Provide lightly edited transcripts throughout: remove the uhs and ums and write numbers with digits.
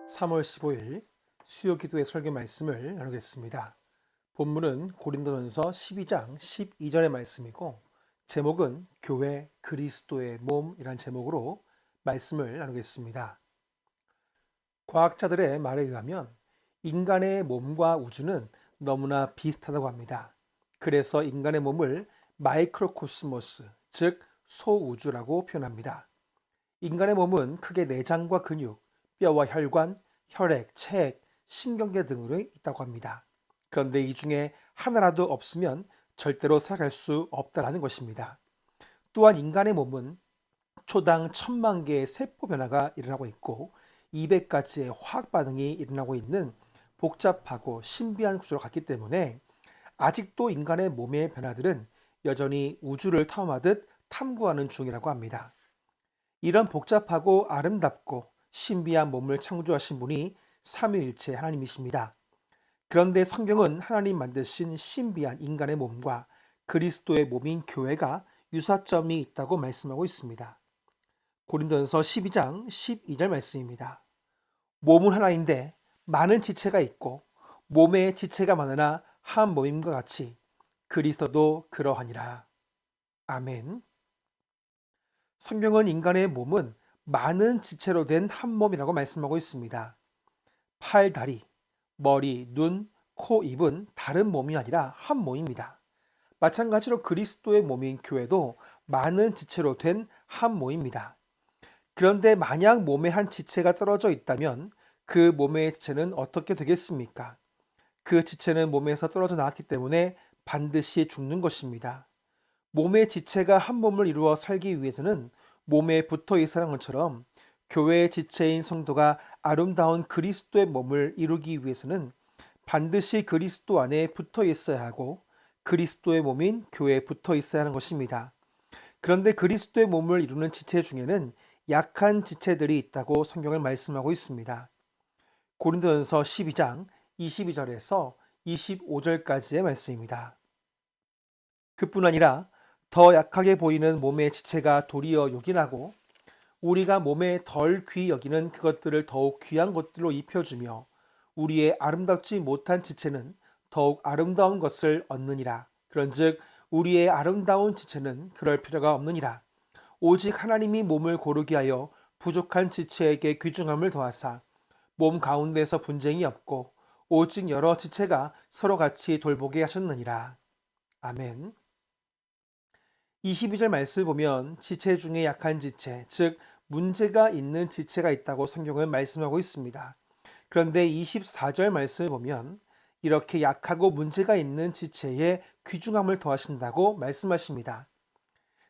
3월 15일 수요기도의 설교 말씀을 나누겠습니다. 본문은 고린도전서 12장 12절의 말씀이고 제목은 교회 그리스도의 몸이란 제목으로 말씀을 나누겠습니다. 과학자들의 말에 의하면 인간의 몸과 우주는 너무나 비슷하다고 합니다. 그래서 인간의 몸을 마이크로코스모스, 즉 소우주라고 표현합니다. 인간의 몸은 크게 내장과 근육, 뼈와 혈관, 혈액, 체액, 신경계 등으로 있다고 합니다. 그런데 이 중에 하나라도 없으면 절대로 살아갈 수 없다는 것입니다. 또한 인간의 몸은 초당 1000만 개의 세포 변화가 일어나고 있고 200가지의 화학 반응이 일어나고 있는 복잡하고 신비한 구조로 갔기 때문에 아직도 인간의 몸의 변화들은 여전히 우주를 탐험하듯 탐구하는 중이라고 합니다. 이런 복잡하고 아름답고 신비한 몸을 창조하신 분이 삼위일체 하나님이십니다. 그런데 성경은 하나님 만드신 신비한 인간의 몸과 그리스도의 몸인 교회가 유사점이 있다고 말씀하고 있습니다. 고린도전서 12장 12절 말씀입니다. 몸은 하나인데 많은 지체가 있고 몸에 지체가 많으나 한 몸임과 같이 그리스도도 그러하니라. 아멘. 성경은 인간의 몸은 많은 지체로 된 한 몸이라고 말씀하고 있습니다. 팔, 다리, 머리, 눈, 코, 입은 다른 몸이 아니라 한 몸입니다. 마찬가지로 그리스도의 몸인 교회도 많은 지체로 된 한 몸입니다. 그런데 만약 몸의 한 지체가 떨어져 있다면 그 몸의 지체는 어떻게 되겠습니까? 그 지체는 몸에서 떨어져 나왔기 때문에 반드시 죽는 것입니다. 몸의 지체가 한 몸을 이루어 살기 위해서는 몸에 붙어 있어야 하는 것처럼 교회의 지체인 성도가 아름다운 그리스도의 몸을 이루기 위해서는 반드시 그리스도 안에 붙어 있어야 하고 그리스도의 몸인 교회에 붙어 있어야 하는 것입니다. 그런데 그리스도의 몸을 이루는 지체 중에는 약한 지체들이 있다고 성경을 말씀하고 있습니다. 고린도전서 12장 22절에서 25절까지의 말씀입니다. 그뿐 아니라 더 약하게 보이는 몸의 지체가 도리어 요긴하고 우리가 몸에 덜 귀히 여기는 그것들을 더욱 귀한 것들로 입혀주며 우리의 아름답지 못한 지체는 더욱 아름다운 것을 얻느니라. 그런즉 우리의 아름다운 지체는 그럴 필요가 없느니라. 오직 하나님이 몸을 고르게 하여 부족한 지체에게 귀중함을 더하사 몸 가운데서 분쟁이 없고 오직 여러 지체가 서로 같이 돌보게 하셨느니라. 아멘. 22절 말씀을 보면 지체 중에 약한 지체, 즉 문제가 있는 지체가 있다고 성경은 말씀하고 있습니다. 그런데 24절 말씀을 보면 이렇게 약하고 문제가 있는 지체에 귀중함을 더하신다고 말씀하십니다.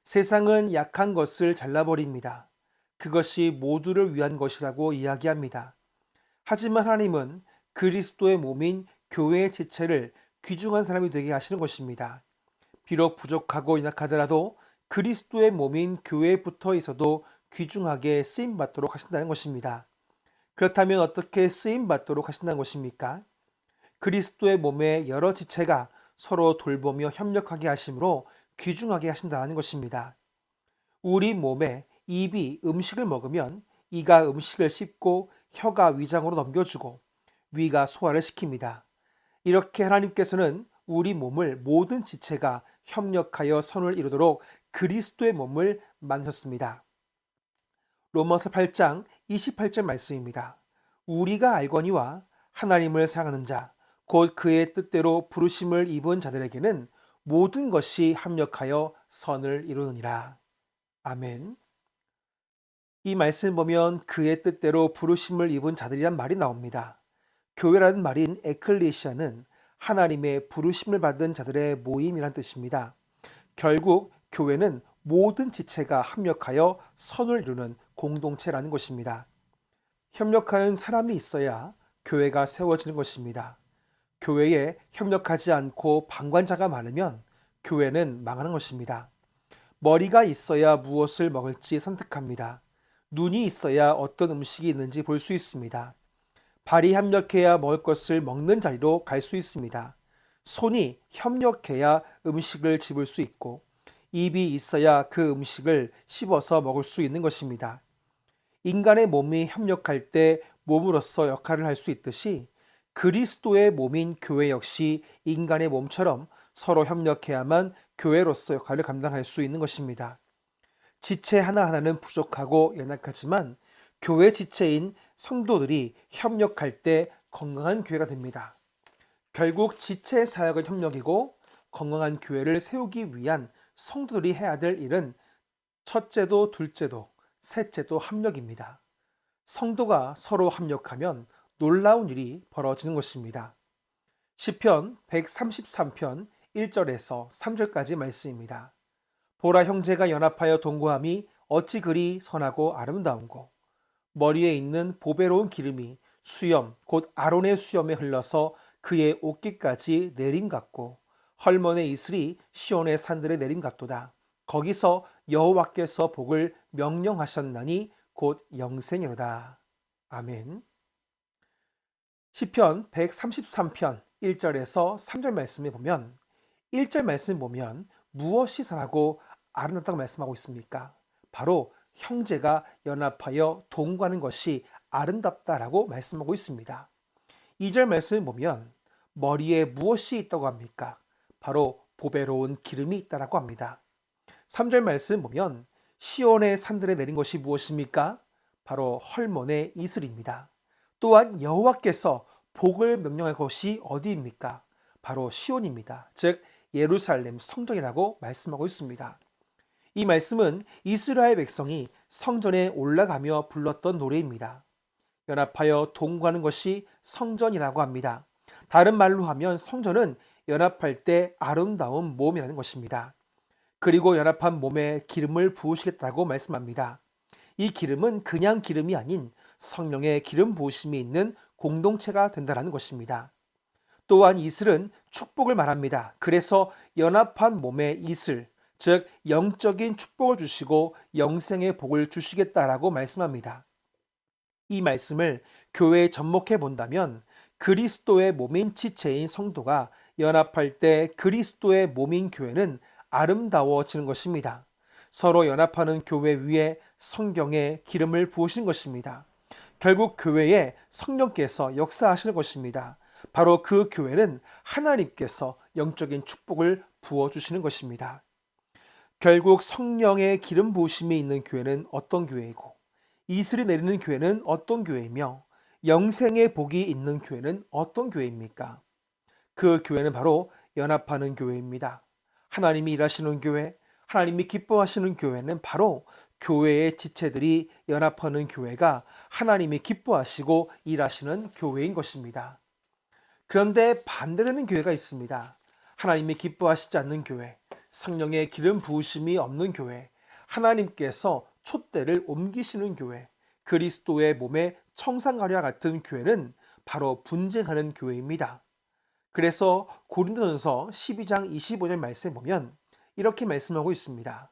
세상은 약한 것을 잘라버립니다. 그것이 모두를 위한 것이라고 이야기합니다. 하지만 하나님은 그리스도의 몸인 교회의 지체를 귀중한 사람이 되게 하시는 것입니다. 비록 부족하고 연약하더라도 그리스도의 몸인 교회에 붙어 있어도 귀중하게 쓰임받도록 하신다는 것입니다. 그렇다면 어떻게 쓰임받도록 하신다는 것입니까? 그리스도의 몸의 여러 지체가 서로 돌보며 협력하게 하심으로 귀중하게 하신다는 것입니다. 우리 몸에 입이 음식을 먹으면 이가 음식을 씹고 혀가 위장으로 넘겨주고 위가 소화를 시킵니다. 이렇게 하나님께서는 우리 몸을 모든 지체가 협력하여 선을 이루도록 그리스도의 몸을 만드셨습니다. 로마서 8장 28절 말씀입니다. 우리가 알거니와 하나님을 사랑하는 자, 곧 그의 뜻대로 부르심을 입은 자들에게는 모든 것이 합력하여 선을 이루느니라. 아멘. 이 말씀을 보면 그의 뜻대로 부르심을 입은 자들이란 말이 나옵니다. 교회라는 말인 에클레시아는 하나님의 부르심을 받은 자들의 모임이란 뜻입니다. 결국 교회는 모든 지체가 합력하여 선을 이루는 공동체라는 것입니다. 협력하는 사람이 있어야 교회가 세워지는 것입니다. 교회에 협력하지 않고 방관자가 많으면 교회는 망하는 것입니다. 머리가 있어야 무엇을 먹을지 선택합니다. 눈이 있어야 어떤 음식이 있는지 볼 수 있습니다. 발이 협력해야 먹을 것을 먹는 자리로 갈 수 있습니다. 손이 협력해야 음식을 집을 수 있고 입이 있어야 그 음식을 씹어서 먹을 수 있는 것입니다. 인간의 몸이 협력할 때 몸으로서 역할을 할 수 있듯이 그리스도의 몸인 교회 역시 인간의 몸처럼 서로 협력해야만 교회로서 역할을 감당할 수 있는 것입니다. 지체 하나하나는 부족하고 연약하지만 교회 지체인 성도들이 협력할 때 건강한 교회가 됩니다. 결국 지체 사역은 협력이고 건강한 교회를 세우기 위한 성도들이 해야 될 일은 첫째도 둘째도 셋째도 합력입니다. 성도가 서로 합력하면 놀라운 일이 벌어지는 것입니다. 시편 133편 1절에서 3절까지 말씀입니다. 보라, 형제가 연합하여 동거함이 어찌 그리 선하고 아름다운고, 머리에 있는 보배로운 기름이 수염 곧 아론의 수염에 흘러서 그의 옷깃까지 내림 같고 헐몬의 이슬이 시온의 산들에 내림 같도다. 거기서 여호와께서 복을 명령하셨나니 곧 영생이로다. 아멘. 시편 133편 1절에서 3절 말씀에 보면 1절 말씀 보면 무엇이 선하고 아름답다고 말씀하고 있습니까? 바로 형제가 연합하여 동거하는 것이 아름답다라고 말씀하고 있습니다. 2절 말씀을 보면 머리에 무엇이 있다고 합니까? 바로 보배로운 기름이 있다라고 합니다. 3절 말씀 보면 시온의 산들에 내린 것이 무엇입니까? 바로 헐몬의 이슬입니다. 또한 여호와께서 복을 명령할 것이 어디입니까? 바로 시온입니다. 즉 예루살렘 성전이라고 말씀하고 있습니다. 이 말씀은 이스라엘 백성이 성전에 올라가며 불렀던 노래입니다. 연합하여 동거하는 것이 성전이라고 합니다. 다른 말로 하면 성전은 연합할 때 아름다운 몸이라는 것입니다. 그리고 연합한 몸에 기름을 부으시겠다고 말씀합니다. 이 기름은 그냥 기름이 아닌 성령의 기름 부으심이 있는 공동체가 된다는 것입니다. 또한 이슬은 축복을 말합니다. 그래서 연합한 몸의 이슬, 즉 영적인 축복을 주시고 영생의 복을 주시겠다라고 말씀합니다. 이 말씀을 교회에 접목해 본다면 그리스도의 몸인 지체인 성도가 연합할 때 그리스도의 몸인 교회는 아름다워지는 것입니다. 서로 연합하는 교회 위에 성경의 기름을 부으신 것입니다. 결국 교회에 성령께서 역사하시는 것입니다. 바로 그 교회는 하나님께서 영적인 축복을 부어주시는 것입니다. 결국 성령의 기름 부으심이 있는 교회는 어떤 교회이고 이슬이 내리는 교회는 어떤 교회이며 영생의 복이 있는 교회는 어떤 교회입니까? 그 교회는 바로 연합하는 교회입니다. 하나님이 일하시는 교회, 하나님이 기뻐하시는 교회는 바로 교회의 지체들이 연합하는 교회가 하나님이 기뻐하시고 일하시는 교회인 것입니다. 그런데 반대되는 교회가 있습니다. 하나님이 기뻐하시지 않는 교회, 성령의 기름 부으심이 없는 교회, 하나님께서 촛대를 옮기시는 교회, 그리스도의 몸에 청산가리와 같은 교회는 바로 분쟁하는 교회입니다. 그래서 고린도전서 12장 25절 말씀에 보면 이렇게 말씀하고 있습니다.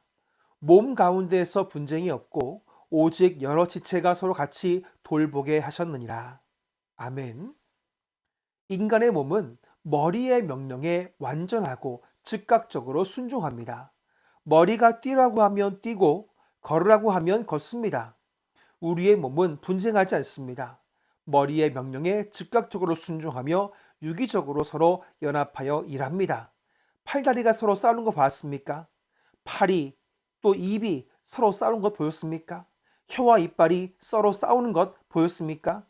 몸 가운데에서 분쟁이 없고 오직 여러 지체가 서로 같이 돌보게 하셨느니라. 아멘. 인간의 몸은 머리의 명령에 완전하고 즉각적으로 순종합니다. 머리가 뛰라고 하면 뛰고 걸으라고 하면 걷습니다. 우리의 몸은 분쟁하지 않습니다. 머리의 명령에 즉각적으로 순종하며 유기적으로 서로 연합하여 일합니다. 팔다리가 서로 싸우는 거 봤습니까? 팔이 또 입이 서로 싸우는 것 보였습니까? 혀와 이빨이 서로 싸우는 것 보였습니까?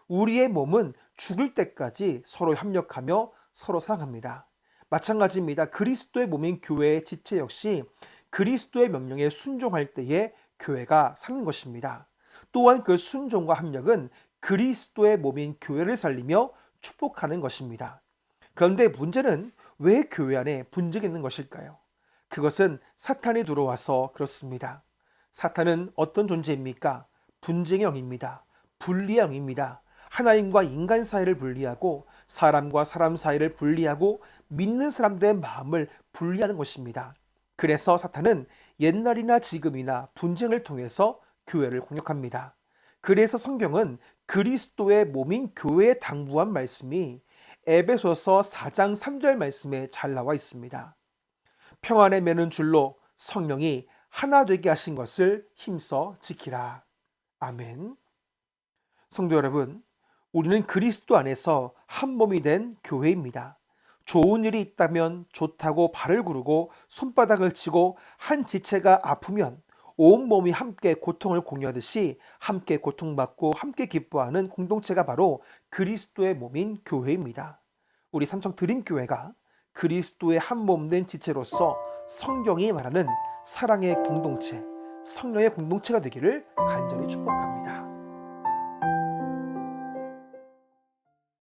우리의 몸은 죽을 때까지 서로 협력하며 서로 사랑합니다. 마찬가지입니다. 그리스도의 몸인 교회의 지체 역시 그리스도의 명령에 순종할 때에 교회가 사는 것입니다. 또한 그 순종과 합력은 그리스도의 몸인 교회를 살리며 축복하는 것입니다. 그런데 문제는 왜 교회 안에 분쟁이 있는 것일까요? 그것은 사탄이 들어와서 그렇습니다. 사탄은 어떤 존재입니까? 분쟁의 영입니다. 분리의 영입니다. 하나님과 인간 사이를 분리하고 사람과 사람 사이를 분리하고 믿는 사람들의 마음을 분리하는 것입니다. 그래서 사탄은 옛날이나 지금이나 분쟁을 통해서 교회를 공격합니다. 그래서 성경은 그리스도의 몸인 교회에 당부한 말씀이 에베소서 4장 3절 말씀에 잘 나와 있습니다. 평안에 매는 줄로 성령이 하나 되게 하신 것을 힘써 지키라. 아멘. 성도 여러분, 우리는 그리스도 안에서 한 몸이 된 교회입니다. 좋은 일이 있다면 좋다고 발을 구르고 손바닥을 치고 한 지체가 아프면 온몸이 함께 고통을 공유하듯이 함께 고통받고 함께 기뻐하는 공동체가 바로 그리스도의 몸인 교회입니다. 우리 삼성드림교회가 그리스도의 한 몸 된 지체로서 성경이 말하는 사랑의 공동체, 성령의 공동체가 되기를 간절히 축복합니다.